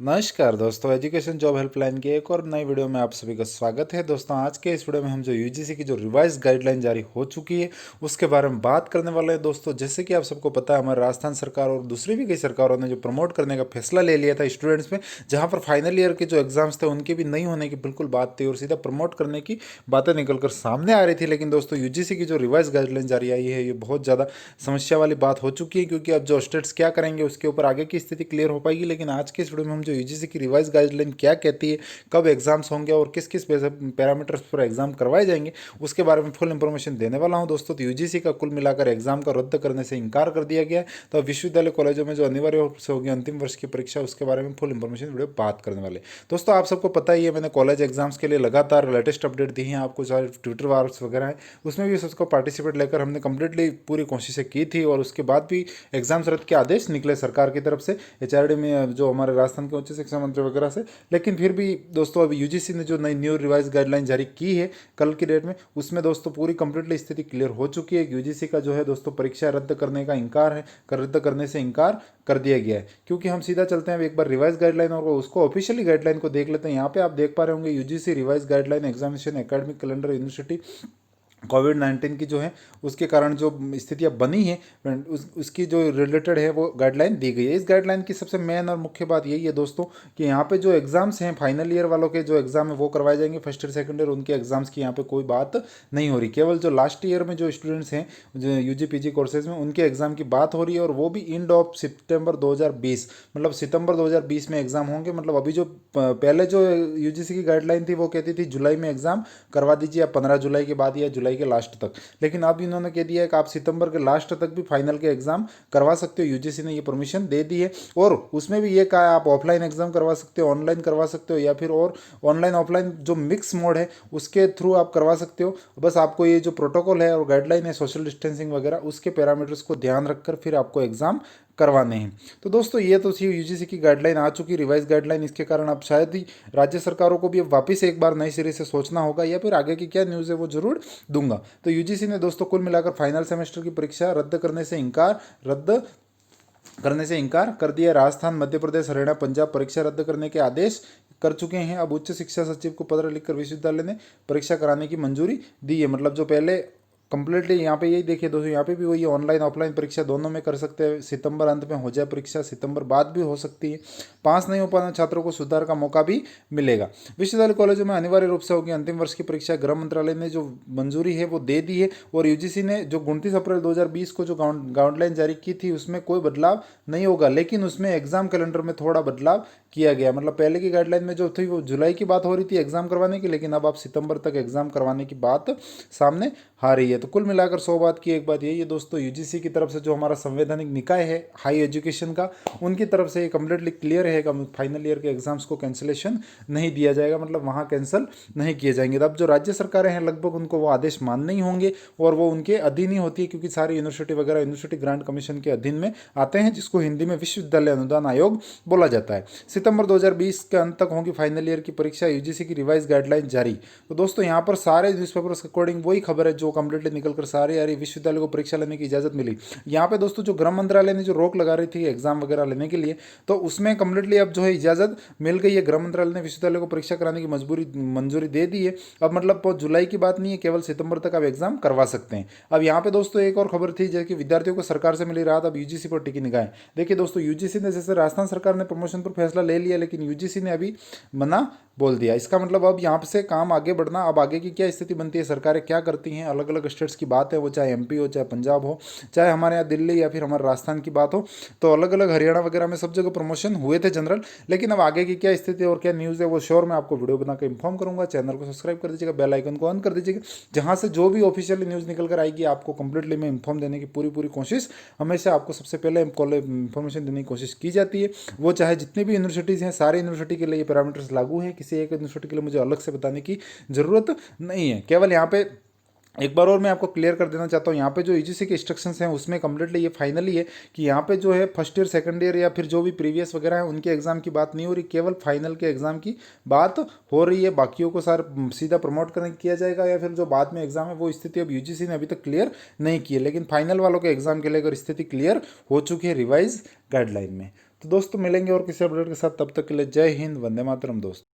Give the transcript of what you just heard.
नमस्कार दोस्तों, education job helpline की एक और नई वीडियो में आप सभी का स्वागत है। दोस्तों, आज के इस वीडियो में हम जो यूजीसी की जो रिवाइज गाइडलाइन जारी हो चुकी है उसके बारे में बात करने वाले हैं। दोस्तों, जैसे कि आप सबको पता है, हमारी राजस्थान सरकार और दूसरी भी कई सरकारों ने जो प्रमोट करने का फैसला ले लिया था स्टूडेंट्स में, जहाँ पर फाइनल ईयर के जो एग्जाम्स थे उनके भी नहीं होने की बिल्कुल बात थी और सीधा प्रमोट करने की बातें निकलकर सामने आ रही थी। लेकिन दोस्तों, यूजीसी की जो रिवाइज गाइडलाइन जारी आई है ये बहुत ज़्यादा समस्या वाली बात हो चुकी है, क्योंकि अब जो स्टेट्स क्या करेंगे उसके ऊपर आगे की स्थिति क्लियर हो पाएगी। लेकिन आज के इस वीडियो में हम जो यूजीसी की रिवाइज गाइडलाइन क्या कहती है, कब एग्जाम्स होंगे और किस किस पैरामीटर्स पर एग्जाम करवाए जाएंगे, उसके बारे में फुल इंफॉर्मेशन देने वाला हूं। दोस्तों, तो यूजीसी का कुल मिलाकर एग्जाम का रद्द करने से इनकार कर दिया गया है। तो अब विश्वविद्यालय कॉलेजों में जो अनिवार्य रूप से होगी अंतिम वर्ष की परीक्षा, उसके बारे में फुल इंफॉर्मेशन वीडियो बात करने वाले। दोस्तों, आप सबको पता ही है, मैंने कॉलेज एग्जाम्स के लिए लगातार लेटेस्ट अपडेट दी हैं आपको, चाहे ट्विटर वार्स वगैरह है, उसमें भी सबको पार्टिसिपेट लेकर हमने कंप्लीटली पूरी कोशिशें की थी। और उसके बाद भी एग्जाम्स रद्द के आदेश निकले सरकार की तरफ से, एचआरडी में जो हमारे राजस्थान के उच्च शिक्षा मंत्री वगैरह से। लेकिन फिर भी दोस्तों, अभी यूजीसी ने जो नई न्यू रिवाइज गाइडलाइन जारी की है कल की डेट में, उसमें दोस्तों पूरी कंप्लीटली स्थिति क्लियर हो चुकी है। यूजीसी का जो है दोस्तों परीक्षा रद्द करने का इनकार है, रद्द करने से इनकार कर दिया गया है। क्योंकि हम सीधा चलते हैं एक बार रिवाइज गाइडलाइन और उसको ऑफिशियली गाइडलाइन को देख लेते हैं। यहाँ पे आप देख पा रहे होंगे UGC revise guideline examination academic calendar university कोविड-19 की जो है उसके कारण जो स्थितियाँ बनी हैं उसकी जो रिलेटेड है वो गाइडलाइन दी गई है। इस गाइडलाइन की सबसे मेन और मुख्य बात यही है दोस्तों कि यहाँ पे जो एग्ज़ाम्स हैं फाइनल ईयर वालों के जो एग्ज़ाम है वो करवाए जाएंगे। फर्स्ट ईयर सेकंड ईयर उनके एग्ज़ाम्स की यहाँ पे कोई बात नहीं हो रही। केवल जो लास्ट ईयर में जो स्टूडेंट्स हैं जो यूजी पीजी कोर्सेज में उनके एग्ज़ाम की बात हो रही है, और वो भी एंड ऑफ सितंबर 2020, मतलब सितंबर 2020 में एग्ज़ाम होंगे। मतलब अभी जो पहले जो यूजीसी की गाइडलाइन थी वो कहती थी जुलाई में एग्ज़ाम करवा दीजिए, आप 15 जुलाई के बाद या जुलाई के लास्ट तक। लेकिन अब इन्होंने कह दिया है कि आप सितंबर के लास्ट तक भी फाइनल के एग्जाम करवा सकते हो। यूजीसी ने ये परमिशन दे दी है, और उसमें भी ये कहा है आप ऑफलाइन एग्जाम करवा सकते हो, ऑनलाइन करवा सकते हो, या फिर और ऑनलाइन ऑफलाइन जो मिक्स मोड है उसके थ्रू आप करवा सकते हो। बस आपको ये जो प्रोटोकॉल है और गाइडलाइन है सोशल डिस्टेंसिंग वगैरह, उसके पैरामीटर्स को ध्यान रखकर फिर आपको एग्जाम करवाने हैं। तो दोस्तों, ये तो थी यूजीसी की गाइडलाइन आ चुकी, रिवाइज गाइडलाइन। इसके कारण अब शायद ही राज्य सरकारों को भी अब वापस एक बार नए सिरे से सोचना होगा, या फिर आगे की क्या न्यूज़ है वो जरूर दूंगा। तो यूजीसी ने दोस्तों कुल मिलाकर फाइनल सेमेस्टर की परीक्षा रद्द करने से इनकार कर दिया। राजस्थान, मध्य प्रदेश, हरियाणा, पंजाब परीक्षा रद्द करने के आदेश कर चुके हैं। अब उच्च शिक्षा सचिव को पत्र लिखकर विश्वविद्यालय ने परीक्षा कराने की मंजूरी दी है। मतलब जो पहले कंप्लीटली यहाँ पे यही देखिए दोस्तों, यहाँ पे भी वही ऑनलाइन ऑफलाइन परीक्षा दोनों में कर सकते हैं। सितंबर अंत में हो जाए परीक्षा, सितंबर बाद भी हो सकती है। पास नहीं हो पाने छात्रों को सुधार का मौका भी मिलेगा। विश्वविद्यालय कॉलेजों में अनिवार्य रूप से होगी अंतिम वर्ष की परीक्षा। गृह मंत्रालय ने जो मंजूरी है वो दे दी है, और यूजीसी ने जो 29 अप्रैल 2020 को जो गाइडलाइन जारी की थी उसमें कोई बदलाव नहीं होगा। लेकिन उसमें एग्जाम कैलेंडर में थोड़ा बदलाव किया गया। मतलब पहले की गाइडलाइन में जो थी वो जुलाई की बात हो रही थी एग्जाम करवाने की, लेकिन अब आप सितंबर तक एग्जाम करवाने की बात सामने आ रही है। तो कुल मिलाकर 100 बात की एक बात यही है दोस्तों, यूजीसी की तरफ से जो हमारा संवैधानिक निकाय है हाई एजुकेशन का, उनकी तरफ से ये कम्प्लीटली क्लियर है कि फाइनल ईयर के एग्जाम्स को कैंसिलेशन नहीं दिया जाएगा, मतलब वहाँ कैंसिल नहीं किए जाएंगे। तो अब जो राज्य सरकारें हैं लगभग उनको वो आदेश मानने ही होंगे, और वो उनके अधीन ही होती है, क्योंकि सारी यूनिवर्सिटी वगैरह यूनिवर्सिटी ग्रांट कमीशन के अधीन में आते हैं, जिसको हिंदी में विश्वविद्यालय अनुदान आयोग बोला जाता है। सितंबर 2020 के अंत तक होगी फाइनल ईयर की परीक्षा, यूजीसी की रिवाइज गाइडलाइन जारी। तो दोस्तों, यहाँ पर सारे न्यूज़पेपर्स के अकॉर्डिंग वही खबर है जो कंप्लीटली निकलकर सारे यार विश्वविद्यालय को परीक्षा लेने की इजाजत मिली। यहाँ पे दोस्तों जो गृह मंत्रालय ने जो रोक लगा रही थी एग्जाम वगैरह लेने के लिए, तो उसमें कंप्लीटली अब जो है इजाजत मिल गई है। गृह मंत्रालय ने विश्वविद्यालय को परीक्षा कराने की मंजूरी दे दी है। अब मतलब जुलाई की बात नहीं है, केवल सितंबर तक आप एग्जाम करवा सकते हैं। अब यहाँ पे दोस्तों एक और खबर थी, जैसे कि विद्यार्थियों को सरकार से मिली राहत, अब यूजीसी पर टिकी निगाहें। देखिए दोस्तों, यूजीसी ने जैसे राजस्थान सरकार ने प्रमोशन पर फैसला ले लिया, लेकिन यूजीसी ने अभी मना बोल दिया। इसका मतलब अब यहाँ से काम आगे बढ़ना, अब आगे की क्या स्थिति बनती है, सरकारें क्या करती हैं, अलग अलग स्टेट्स की बात है, वो चाहे एमपी हो, चाहे पंजाब हो, चाहे हमारे यहाँ दिल्ली या फिर हमारे राजस्थान की बात हो, तो अलग अलग हरियाणा वगैरह में सब जगह प्रमोशन हुए थे जनरल। लेकिन अब आगे की क्या स्थिति और क्या न्यूज़ है वो श्योर मैं आपको वीडियो बनाकर इन्फॉर्म करूंगा। चैनल को सब्सक्राइब कर दीजिएगा, बेल आइकन को ऑन कर दीजिएगा, जहाँ से जो भी ऑफिशियल न्यूज़ निकल कर आएगी आपको कंप्लीटली मैं इन्फॉर्म देने की पूरी कोशिश, हमेशा आपको सबसे पहले इन्फॉर्मेशन देने की कोशिश की जाती है। वो चाहे जितनी भी यूनिवर्सिटीज़ हैं, सारी यूनिवर्सिटी के लिए ये पैरामीटर्स लागू हैं, किसी एक यूनिवर्सिटी के लिए मुझे अलग से बताने की ज़रूरत नहीं है। केवल यहाँ पे एक बार और मैं आपको क्लियर कर देना चाहता हूँ, यहाँ पे जो यूजीसी के इंस्ट्रक्शंस हैं उसमें कम्प्लीटली ये फाइनली है कि यहाँ पे जो है फर्स्ट ईयर सेकंड ईयर या फिर जो भी प्रीवियस वगैरह है उनके एग्जाम की बात नहीं हो रही, केवल फाइनल के एग्जाम की बात हो रही है। बाकियों को सीधा प्रमोट करने किया जाएगा, या फिर जो बाद में एग्जाम है वो स्थिति अब यूजीसी ने अभी तक क्लियर नहीं की है। लेकिन फाइनल वालों के एग्जाम के लिए अगर स्थिति क्लियर हो चुकी है रिवाइज गाइडलाइन में। तो दोस्तों मिलेंगे और किसी अपडेट के साथ, तब तक के लिए जय हिंद, वंदे मातरम दोस्तों।